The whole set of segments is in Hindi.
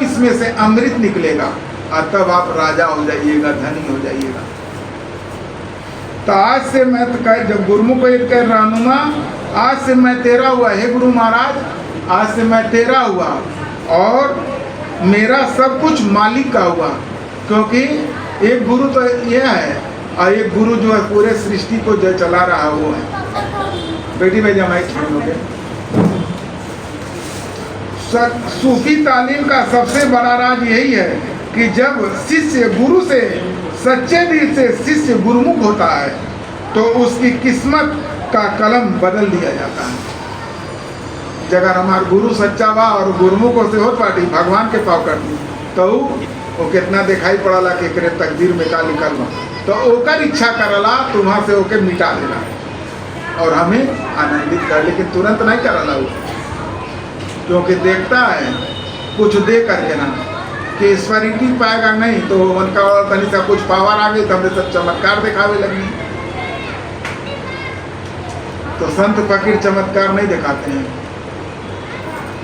इसमें से अमृत निकलेगा और तब आप राजा हो जाइएगा, धनी हो जाइएगा। तो आज से मैं तो जब गुरुमुख को कह रहनुमा, आज से मैं तेरा हुआ, हे गुरु महाराज, आज से मैं तेरा हुआ और मेरा सब कुछ मालिक का हुआ। क्योंकि एक गुरु तो यह है और एक गुरु जो है पूरे सृष्टि को जो चला रहा है वो है। बेटी भाई जमाई छोड़ोगे। सूफी तालीम का सबसे बड़ा राज यही है कि जब शिष्य गुरु से सच्चे दिल से शिष्य गुरुमुख होता है तो उसकी किस्मत का कलम बदल दिया जाता है। जगह हमार गुरु सच्चा बा और गुरुमुख से हो पाटी भगवान के पाव कर दी तो वो कितना दिखाई पड़ला कि करे तकदीर में का लिखल बा, तो ओकर इच्छा करला तुम्हां से ओके मिटा देला और हमें आनंदित कर, लेकिन तुरंत नहीं करला वो, क्योंकि देखता है कुछ दे करके ना कि ईश्वरिटी पाएगा नहीं तो उनका तनी सा कुछ पावर आ गई तो हमने सब चमत्कार दिखावे लगी। तो संत फकीर चमत्कार नहीं दिखाते हैं।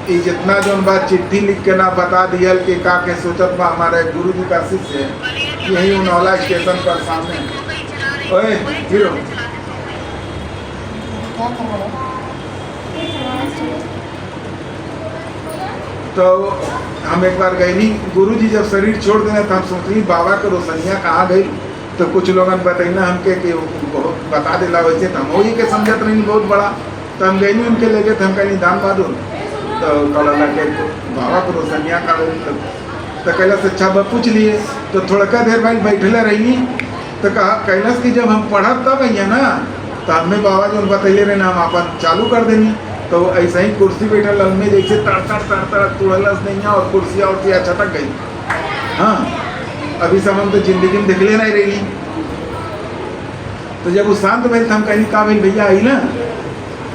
ये जितना जो बात चिट्ठी लिख के ना बता दिया कि का के सोचत बा हमारे गुरु जी का शिष्य है, यही उनौला स्टेशन पर सामने। ओए हीरो तो हम एक बार गए नहीं, गुरु जी जब शरीर छोड़ देना तो हम सोचली बाबा के रोशनिया कहाँ गई, तो कुछ लोगों ने बताइना हमके कि बहुत बता दिला वैसे तो हम वही के समझत नहीं बहुत बड़ा, तो हम गई नहीं उनके लेके तो हम कहीं दान बादू तो कहला के बाबा को रोशनिया का तो कहला से अच्छा बा पूछ लिए, तो थोड़ा देर भाई बैठले रही तो कहा कैलाश कि जब हम पढ़ब तब अइया ना, तो हमें बाबा जो बतैले रहे ना हम अपन चालू कर देनी। तो ऐसा ही कुर्सी बैठल में जैसे तड़ तुड़लस नहीं और कुर्सियाँ और छटक गई। हाँ अभी सब हम तो जिंदगी में दिखले नहीं रही। तो जब वो शांत भैल तो हम कहीं कहा भाई भैया आई ना,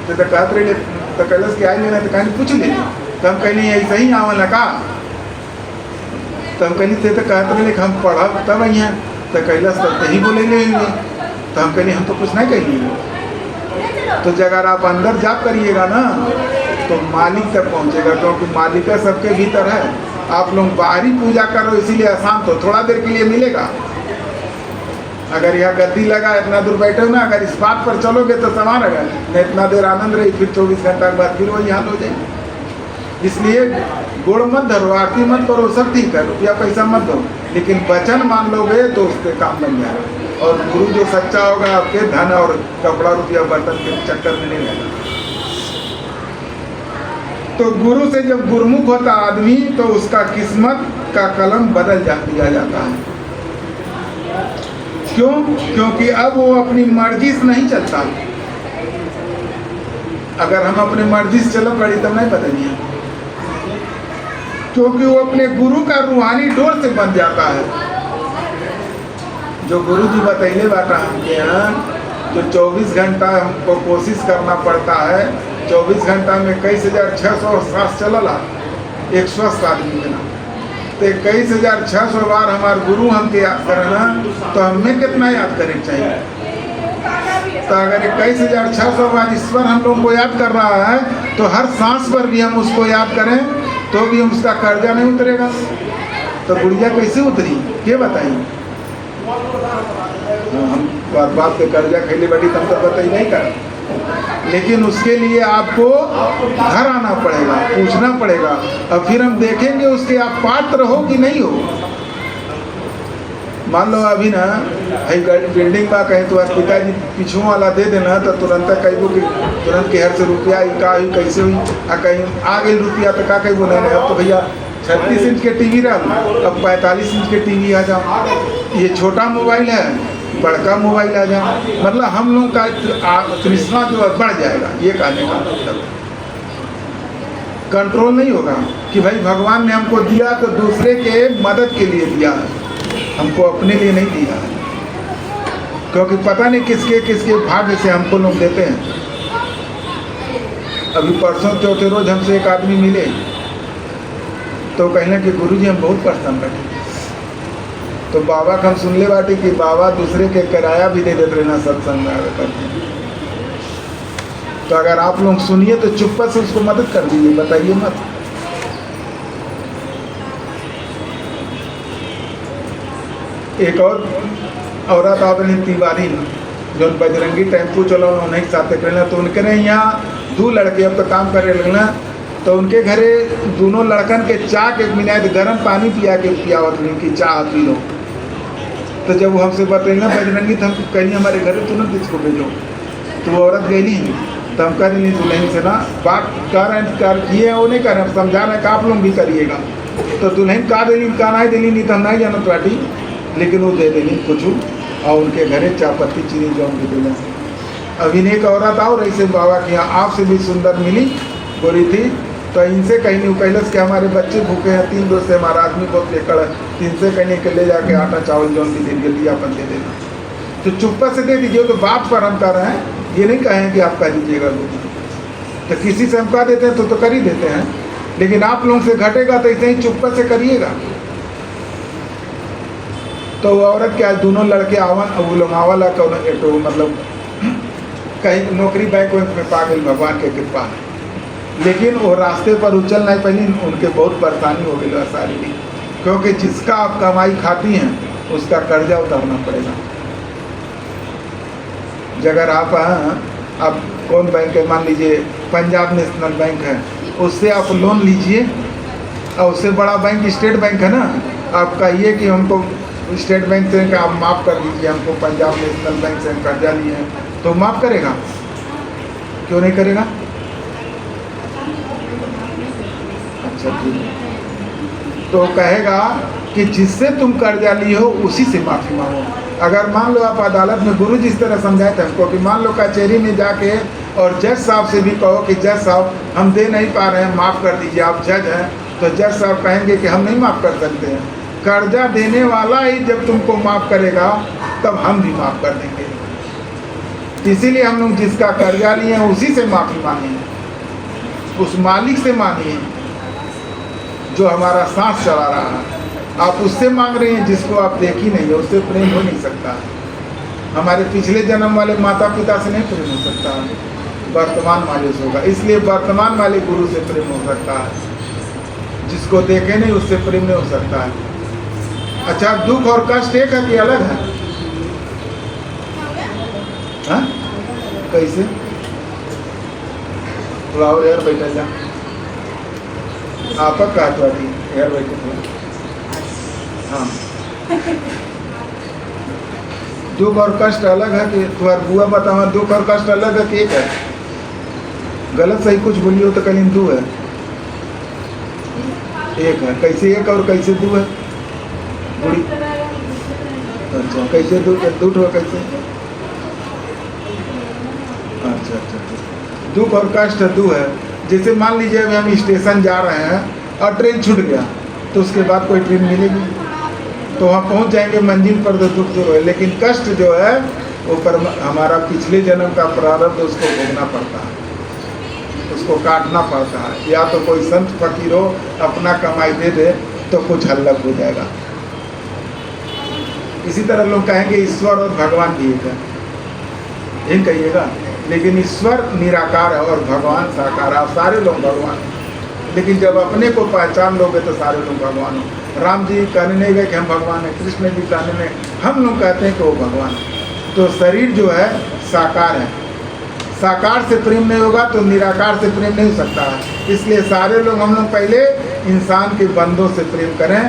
तो कहते रहे तो कैलस के आई लेना तो कहीं पूछ ले, तो हम कहीं ऐसा ही आवल का, तो हम कहीं थे तो कहते रहे हम पढ़ब तब अइया, तो कैलस तो ही बोले ले, तो हम कहीं हम तो कुछ नहीं कहेंगे। तो अगर आप अंदर जाप करिएगा ना तो मालिक तक पहुंचेगा, क्योंकि मालिक सबके भीतर है। आप लोग बाहरी पूजा करो इसीलिए आसान तो थोड़ा देर के लिए मिलेगा। अगर यह गद्दी लगा इतना दूर बैठे हो ना, अगर इस बात पर चलोगे तो समान रहेगा, नहीं इतना देर आनंद रही फिर 24 घंटा के बाद फिर वही हाल हो जाएगी। इसलिए गुड़ मत धरो, आरती मत करो, सब ठीक है, रुपया पैसा मत दो, लेकिन वचन मान लोगे तो उसके काम बन जाएगा। और गुरु जो सच्चा होगा आपके धन और कपड़ा रुपया बर्तन के चक्कर में नहीं रहेगा। तो गुरु से जब गुरुमुख होता आदमी तो उसका किस्मत का कलम बदल दिया जाता है। क्यों? क्योंकि अब वो अपनी मर्जी से नहीं चलता। अगर हम अपने मर्जी से चलो पड़ी तब नहीं बदलिए, क्योंकि वो अपने गुरु का रूहानी डोर से बन जाता है। जो गुरु जी बतैले बाटा हमके यहाँ जो 24 घंटा हमको कोशिश करना पड़ता है, 24 घंटा में 21,600 सांस चलला एक स्वस्थ आदमी के ना, तो 21,600 बार हमारे गुरु हमके याद करना तो हमें कितना याद करे चाहिए। तो अगर 21,600 बार ईश्वर हम लोगों को याद कर रहा है तो हर सांस पर भी हम उसको याद करें तो भी हम उसका कर्जा नहीं उतरेगा। तो गुड़िया कैसे उतरी क्या बताइए? हम बाप के कर्जा खेले बड़ी तब तक बताई नहीं कर, लेकिन उसके लिए आपको घर आना पड़ेगा, पूछना पड़ेगा, और फिर हम देखेंगे उसके आप पात्र हो कि नहीं हो। मान लो अभी ना बिल्डिंग का कहीं तो पिताजी पीछू वाला दे देना तो तुरंत कहीं कि तुरंत के हर से रुपया का हुई कैसे हुई कहीं आ गई रुपया तो का कहीं बोले अब तो भैया 36 इंच के टीवी रहा, अब 45 इंच के टीवी आ जाओ, ये छोटा मोबाइल है बड़का मोबाइल आ जाए, मतलब हम लोग का तृष्णा जो है बढ़ जाएगा। ये कहने का मतलब कंट्रोल नहीं होगा कि भाई भगवान ने हमको दिया तो दूसरे के मदद के लिए दिया है, हमको अपने लिए नहीं दिया है, क्योंकि पता नहीं किसके किसके भाग्य से हमको लोग देते हैं। अभी परसों चौथे रोज हमसे एक आदमी मिले तो कहने कि गुरुजी हम बहुत परेशान बैठे, तो बाबा का हम सुन ले बाटी कि बाबा दूसरे के किराया भी दे देते रहना सत्संग करते। तो अगर आप लोग सुनिए तो चुप्पा से उसको मदद कर दीजिए, बताइए मत। एक और औरत आवतनी तिवारी जो बजरंगी टेम्पू चलो उन्हें साथ करना, तो उनके ने यहाँ 2 लड़के अब तो काम करे लगना, तो उनके घरे दोनों लड़कन के चाह के मिला तो गर्म पानी पियावत नहीं कि चाह पी लो। तो जब वो हमसे बताई ना बजरंगी, तो हम कहीं हमारे घर तुरंत इसको भेजो, तो वो औरत गई नहीं, तो हम कर नहीं दुल्हन से ना बात कर किए वो नहीं कर रहे, समझा रहे कि आप लोग भी करिएगा। तो दुल्हन का दिली का नहीं दिली नहीं तो हम नहीं जानत बाटी, लेकिन वो दे देनी कुछ, और उनके घरे चायपत्ती चीनी जो हम देना। अभी एक औरत और ऐसे बाबा के यहाँ आपसे भी सुंदर मिली, बोली थी, तो इनसे कहीं नहीं कैलस के हमारे बच्चे भूखे हैं, 3 रोज से हमारा आदमी बहुत लेकर है, 3 से कहीं के ले जाके आटा चावल जो भी दे दिया अपन दे देना, तो चुप्पा से दे दीजिए। तो बात पर हम कर रहे हैं, ये नहीं कहें कि आप कह दीजिएगा। तो किसी से हम कह देते हैं तो कर ही देते हैं, लेकिन आप लोगों से घटेगा तो ऐसे ही चुप्पा से करिएगा। तो वो औरत के आज दोनों लड़के आवन, वो लोग आवला तो मतलब कहीं नौकरी बैंक में पा गई, भगवान के कृपा है, लेकिन वो रास्ते पर उचल नहीं पाई, उनके बहुत परेशानी हो गई शारीरिक, क्योंकि जिसका आप कमाई खाती हैं उसका कर्जा उतारना पड़ेगा। अगर आप कौन बैंक है, मान लीजिए पंजाब नेशनल बैंक है, उससे आप लोन लीजिए, और उससे बड़ा बैंक स्टेट बैंक है ना, आप कहिए कि हमको स्टेट बैंक से आप माफ़ कर दीजिए, हमको पंजाब नेशनल बैंक से कर्जा लिए हैं, तो माफ़ करेगा? क्यों नहीं करेगा? अच्छा ठीक, तो कहेगा कि जिससे तुम कर्जा लिए हो उसी से माफ़ी मांगो। अगर मान लो आप अदालत में, गुरु जिस तरह समझाए थे हमको कि मान लो कचहरी में जाके और जज साहब से भी कहो कि जज साहब हम दे नहीं पा रहे हैं, माफ़ कर दीजिए, आप जज हैं, तो जज साहब कहेंगे कि हम नहीं माफ़ कर सकते हैं। कर्जा देने वाला ही जब तुमको माफ़ करेगा तब हम भी माफ़ कर देंगे। इसीलिए हम लोग जिसका कर्जा लिए हैं उसी से माफ़ी मांगे, उस मालिक से मांगिए जो हमारा सांस चला रहा है। आप उससे मांग रहे हैं जिसको आप देखी नहीं है, उससे प्रेम हो नहीं सकता। हमारे पिछले जन्म वाले माता पिता से नहीं प्रेम हो सकता, वर्तमान वाले से होगा। इसलिए वर्तमान वाले गुरु से प्रेम हो सकता है, जिसको देखे नहीं उससे प्रेम नहीं हो सकता है। अच्छा, दुख और कष्ट एक है कि अलग है? हाँ कैसे? थोड़ा और यार बैठा जा, आपका कहा तो यार बैठे थोड़ा। हाँ, दुख और कष्ट अलग है कि तुम्हारा बुआ बताओ, दुख और कष्ट अलग है कि एक है? गलत सही कुछ बोलिए हो तो कल दो है, एक है। कैसे एक और कैसे दो है? बुढ़ी अच्छा, कैसे दो हुआ कैसे? अच्छा अच्छा, दुख और कष्ट दो है। जैसे मान लीजिए अभी हम स्टेशन जा रहे हैं और ट्रेन छूट गया, तो उसके बाद कोई ट्रेन मिलेगी तो हम पहुंच जाएंगे मंजिल पर, तो दुख दूर है। लेकिन कष्ट जो है वो पर हमारा पिछले जन्म का प्रारब्ध उसको भोगना पड़ता है, उसको काटना पड़ता है। या तो कोई संत फकीर हो अपना कमाई दे दे तो कुछ हल्लक हो जाएगा। इसी तरह लोग कहेंगे ईश्वर और भगवान भी एक है, यही कहिएगा, लेकिन ईश्वर निराकार है और भगवान साकार है। सारे लोग भगवान हैं, लेकिन जब अपने को पहचान लोगे तो सारे लोग भगवान हो। राम जी कहने नहीं गए कि हम भगवान हैं, कृष्ण जी कहने में हम लोग कहते हैं कि वो भगवान है। तो शरीर जो है साकार है, साकार से प्रेम नहीं होगा तो निराकार से प्रेम नहीं हो सकता है। इसलिए सारे लोग, हम लोग पहले इंसान के बंदों से प्रेम करें,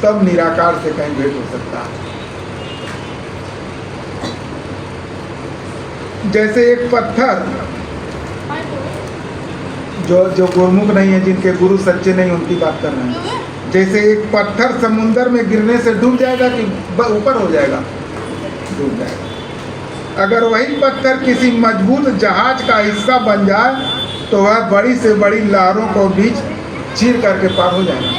तब निराकार से कहीं भेंट हो सकता है। जैसे एक पत्थर जो गुरुमुख नहीं है, जिनके गुरु सच्चे नहीं, उनकी बात कर रहे हैं। जैसे एक पत्थर समुंदर में गिरने से डूब जाएगा कि ऊपर हो जाएगा? डूब जाएगा। अगर वही पत्थर किसी मजबूत जहाज का हिस्सा बन जाए तो वह बड़ी से बड़ी लहरों को बीच चीर करके पार हो जाएगा।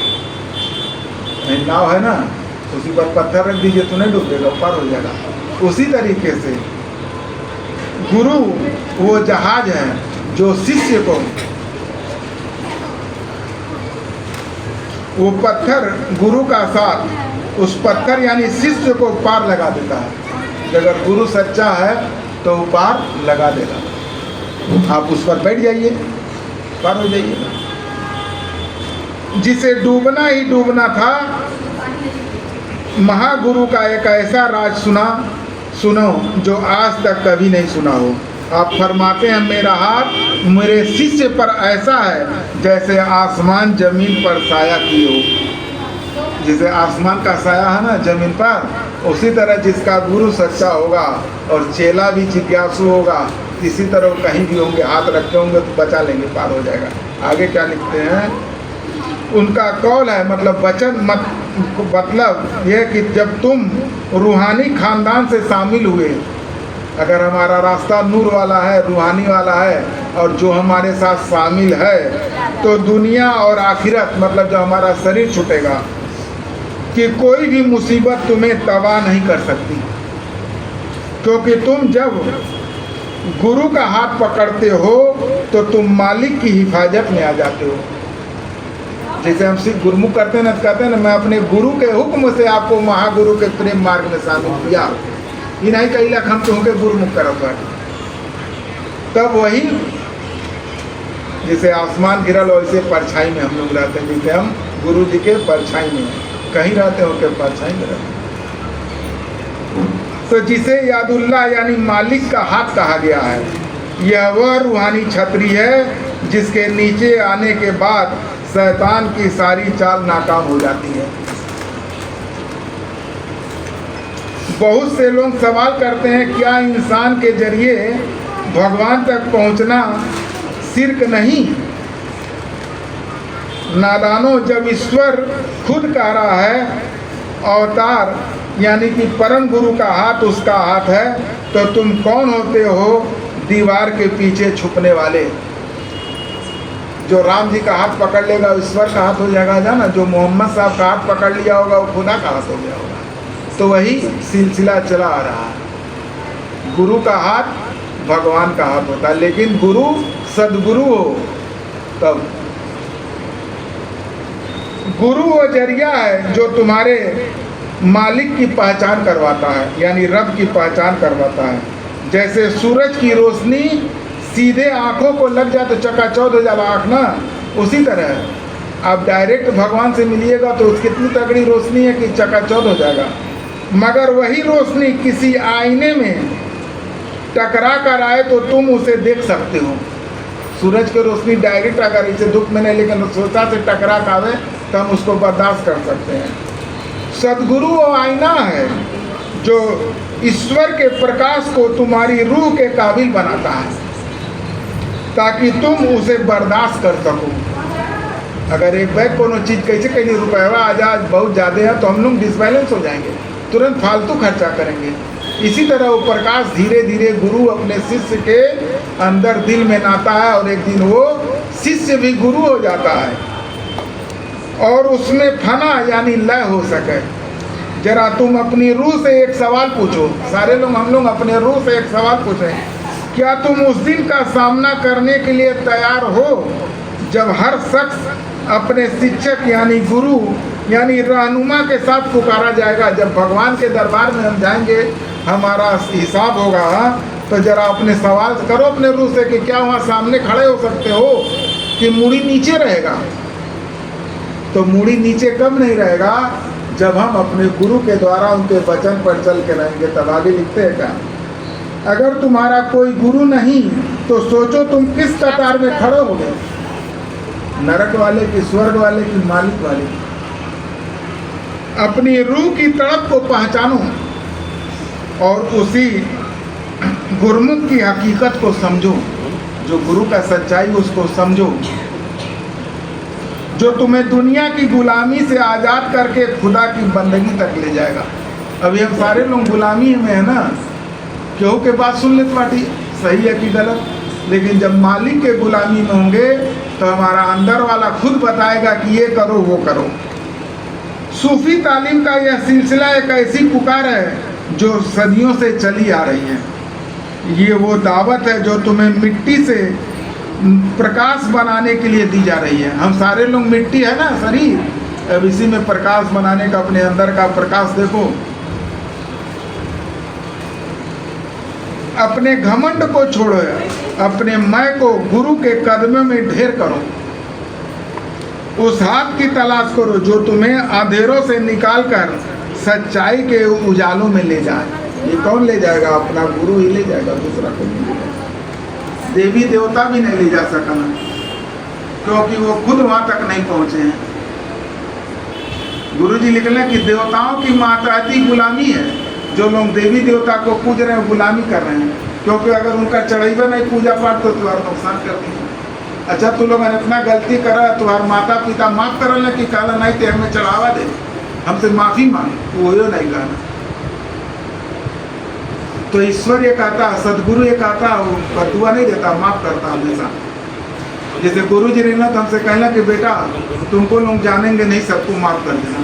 नहीं, नाव है ना, उसी पर पत्थर रख दीजिए तो नहीं डूबेगा, पार हो जाएगा। उसी तरीके से गुरु वो जहाज है जो शिष्य को, वो पत्थर गुरु का साथ उस पत्थर यानी शिष्य को पार लगा देता है। अगर गुरु सच्चा है तो वो पार लगा देगा। आप उस पर बैठ जाइए, पार हो जाइए। जिसे डूबना ही डूबना था महागुरु का एक ऐसा राज सुनो जो आज तक कभी नहीं सुना हो। आप फरमाते हैं मेरा हाथ मेरे शिष्य पर ऐसा है जैसे आसमान जमीन पर साया की हो। जैसे आसमान का साया है ना जमीन पर, उसी तरह जिसका गुरु सच्चा होगा और चेला भी जिज्ञासु होगा, इसी तरह कहीं भी होंगे, हाथ रखे होंगे तो बचा लेंगे, पार हो जाएगा। आगे क्या लिखते हैं, उनका कौल है, मतलब वचन मतलब यह कि जब तुम रूहानी खानदान से शामिल हुए, अगर हमारा रास्ता नूर वाला है, रूहानी वाला है, और जो हमारे साथ शामिल है, तो दुनिया और आखिरत मतलब जो हमारा शरीर छूटेगा कि कोई भी मुसीबत तुम्हें तबाह नहीं कर सकती, क्योंकि तुम जब गुरु का हाथ पकड़ते हो तो तुम मालिक की हिफाजत में आ जाते हो। जैसे हम सिर्फ गुरुमुख करते हैं ना, कहते हैं ना मैं अपने गुरु के हुक्म से आपको महागुरु के प्रेम मार्ग में शामिल किया, ये नहीं कही लख हम तुमके गुरुमुख करत बाटे। तब वही जैसे आसमान गिरल वैसे परछाई में हम लोग रहते हैं, जैसे हम गुरु जी के परछाई में कहीं रहते हैं, उनके परछाई में रहते हैं। तो जिसे यादुल्लाह यानी मालिक का हाथ कहा गया है, यह वह रूहानी छतरी है जिसके नीचे आने के बाद शैतान की सारी चाल नाकाम हो जाती है। बहुत से लोग सवाल करते हैं क्या इंसान के जरिए भगवान तक पहुंचना शिर्क नहीं? नादानो, जब ईश्वर खुद कह रहा है अवतार यानी कि परम गुरु का हाथ उसका हाथ है, तो तुम कौन होते हो दीवार के पीछे छुपने वाले? जो राम जी का हाथ पकड़ लेगा ईश्वर का हाथ हो जाएगा, जाना जो मोहम्मद साहब का हाथ पकड़ लिया होगा वो खुदा का हाथ हो गया होगा। तो वही सिलसिला चला आ रहा है। गुरु का हाथ भगवान का हाथ होता है, लेकिन गुरु सदगुरु हो तब। गुरु वो जरिया है जो तुम्हारे मालिक की पहचान करवाता है, यानी रब की पहचान करवाता है। जैसे सूरज की रोशनी सीधे आँखों को लग जाए तो चकाचौंध हो जाएगा आँख ना, उसी तरह आप डायरेक्ट भगवान से मिलिएगा तो उसकी कितनी तगड़ी रोशनी है कि चकाचौंध हो जाएगा। मगर वही रोशनी किसी आईने में टकरा कर आए तो तुम उसे देख सकते हो। सूरज की रोशनी डायरेक्ट अगर इसे दुख में नहीं लेकिन सोचा से टकरा कर आवे तो हम उसको बर्दाश्त कर सकते हैं। सदगुरु वो आईना है जो ईश्वर के प्रकाश को तुम्हारी रूह के काबिल बनाता है ताकि तुम उसे बर्दाश्त कर सको। अगर एक बैग कोनो चीज़ कैसे कहीं रुपया आज बहुत ज़्यादा है तो हम लोग डिसबैलेंस हो जाएंगे, तुरंत फालतू खर्चा करेंगे। इसी तरह वो प्रकाश धीरे धीरे गुरु अपने शिष्य के अंदर दिल में नाता है और एक दिन वो शिष्य भी गुरु हो जाता है और उसमें फना यानी लय हो सके। जरा तुम अपनी रूह से एक सवाल पूछो, सारे लोग हम लोग अपने रूह से एक सवाल पूछें, क्या तुम उस दिन का सामना करने के लिए तैयार हो जब हर शख्स अपने शिक्षक यानी गुरु यानी रहनुमा के साथ पुकारा जाएगा? जब भगवान के दरबार में हम जाएंगे, हमारा हिसाब होगा, तो जरा अपने सवाल करो अपने रूह से कि क्या वहाँ सामने खड़े हो सकते हो कि मुड़ी नीचे रहेगा? तो मुड़ी नीचे कम नहीं रहेगा जब हम अपने गुरु के द्वारा उनके वचन पर चल के रहेंगे। तब आगे लिखते हैं क्या, अगर तुम्हारा कोई गुरु नहीं तो सोचो तुम किस कतार में खड़े होगे, नरक वाले की, स्वर्ग वाले की, मालिक वाले की? अपनी रूह की तड़प को पहचानो और उसी गुरमुख की हकीकत को समझो, जो गुरु का सच्चाई उसको समझो, जो तुम्हें दुनिया की गुलामी से आज़ाद करके खुदा की बंदगी तक ले जाएगा। अभी हम सारे लोग गुलामी में है ना, केहू के बात सुन लेते बाटी सही है कि गलत, लेकिन जब मालिक के गुलामी में होंगे तो हमारा अंदर वाला खुद बताएगा कि ये करो वो करो। सूफी तालीम का यह सिलसिला एक ऐसी पुकार है जो सदियों से चली आ रही है। ये वो दावत है जो तुम्हें मिट्टी से प्रकाश बनाने के लिए दी जा रही है। हम सारे लोग मिट्टी है ना शरीर, अब इसी में प्रकाश बनाने का अपने अंदर का प्रकाश देखो। अपने घमंड को छोड़ो, अपने मैं को गुरु के कदमों में ढेर करो। उस हाथ की तलाश करो जो तुम्हें अंधेरों से निकालकर सच्चाई के उजालों में ले जाए। ये कौन ले जाएगा? अपना गुरु ही ले जाएगा, दूसरा कोई नहीं ले जाएगा। देवी देवता भी नहीं ले जा सका ना, क्योंकि वो खुद वहां तक नहीं पहुंचे हैं। गुरु जी लिख लें कि देवताओं की मातहती गुलामी है। जो लोग देवी देवता को पूज रहे हैं गुलामी कर रहे हैं, क्योंकि अगर उनका चढ़ावा नहीं पूजा पाठ तो तुम्हारा नुकसान करती है। अच्छा तू लोग इतना गलती करा, तुम्हारे माता पिता माफ कर ले कि काला नहीं ते हमें चढ़ावा दे, हमसे माफी मांगे, तो वो नहीं कहना। तो ईश्वर ये कहता, सदगुरु ये कहता, वो बदुआ नहीं देता, माफ करता हमेशा। जैसे गुरु जी रहना तो हमसे कहला कि बेटा तुमको लोग जानेंगे नहीं, सबको माफ कर देना।